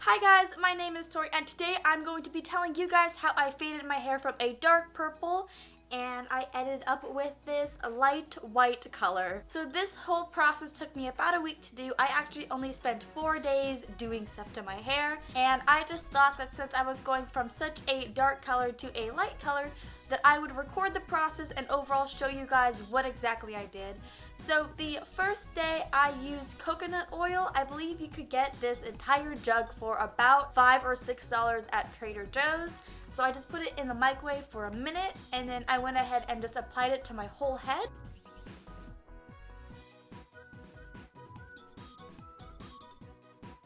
Hi guys, my name is Tori and today I'm going to be telling you guys how I faded my hair from a dark purple and I ended up with this light white color. So this whole process took me about a week to do. I actually only spent 4 days doing stuff to my hair, and I just thought that since I was going from such a dark color to a light color that I would record the process and overall show you guys what exactly I did. So the first day I used coconut oil. I believe you could get this entire jug for about $5 or $6 at Trader Joe's. So I just put it in the microwave for a minute and then I went ahead and just applied it to my whole head.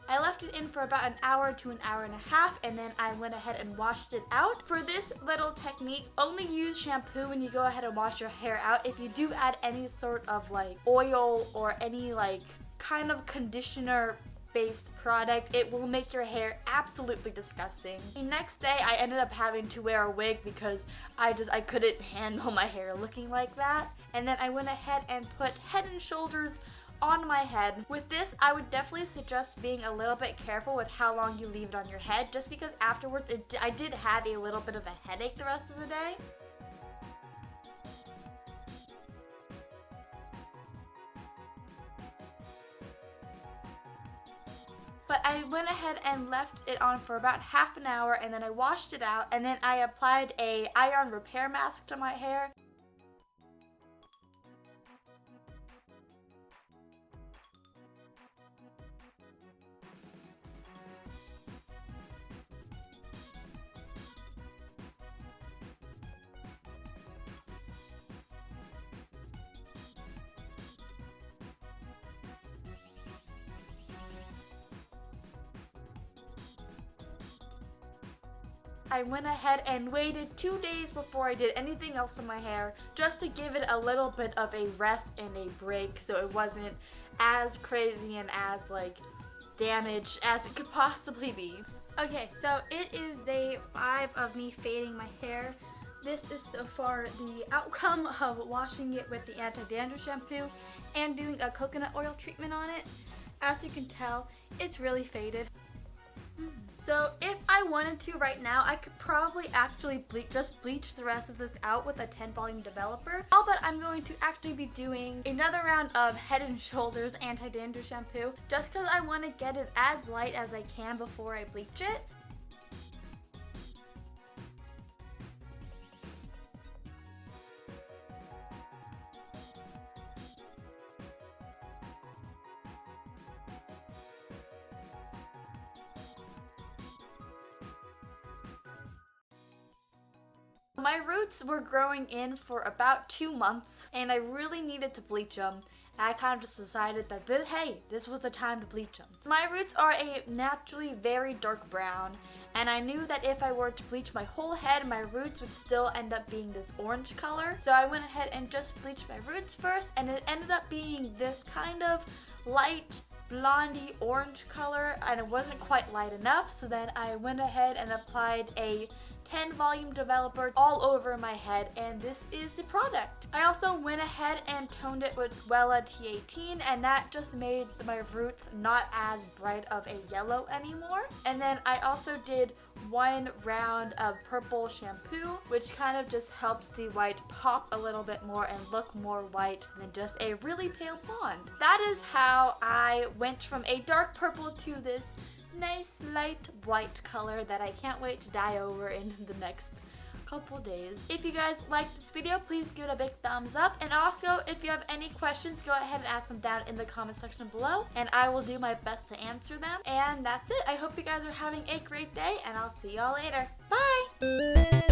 I left it in for about an hour to an hour and a half and then I went ahead and washed it out. For this little technique, only use shampoo when you go ahead and wash your hair out. If you do add any sort of like oil or any like kind of conditioner based product, it will make your hair absolutely disgusting. The next day I ended up having to wear a wig because I couldn't handle my hair looking like that. And then I went ahead and put Head and Shoulders on my head. With this, I would definitely suggest being a little bit careful with how long you leave it on your head, just because afterwards I did have a little bit of a headache the rest of the day. But I went ahead and left it on for about half an hour and then I washed it out and then I applied a iron repair mask to my hair. I went ahead and waited 2 days before I did anything else in my hair just to give it a little bit of a rest and a break so it wasn't as crazy and as like damaged as it could possibly be. Okay, so it is day 5 of me fading my hair. This is so far the outcome of washing it with the Anti-Dandruff shampoo and doing a coconut oil treatment on it. As you can tell, it's really faded. So if I wanted to right now, I could probably actually just bleach the rest of this out with a 10 volume developer. But I'm going to actually be doing another round of Head and Shoulders Anti-Dandruff shampoo just because I want to get it as light as I can before I bleach it. My roots were growing in for about 2 months and I really needed to bleach them. I kind of just decided that this was the time to bleach them. My roots are a naturally very dark brown and I knew that if I were to bleach my whole head, my roots would still end up being this orange color. So I went ahead and just bleached my roots first and it ended up being this kind of light blondie orange color and it wasn't quite light enough, so then I went ahead and applied a 10 volume developer all over my head and this is the product. I also went ahead and toned it with Wella T18 and that just made my roots not as bright of a yellow anymore. And then I also did 1 round of purple shampoo, which kind of just helps the white pop a little bit more and look more white than just a really pale blonde. That is how I went from a dark purple to this nice light white color that I can't wait to dye over in the next couple days. If you guys liked this video, please give it a big thumbs up, and also if you have any questions, go ahead and ask them down in the comment section below and I will do my best to answer them. And that's it. I hope you guys are having a great day and I'll see y'all later. Bye!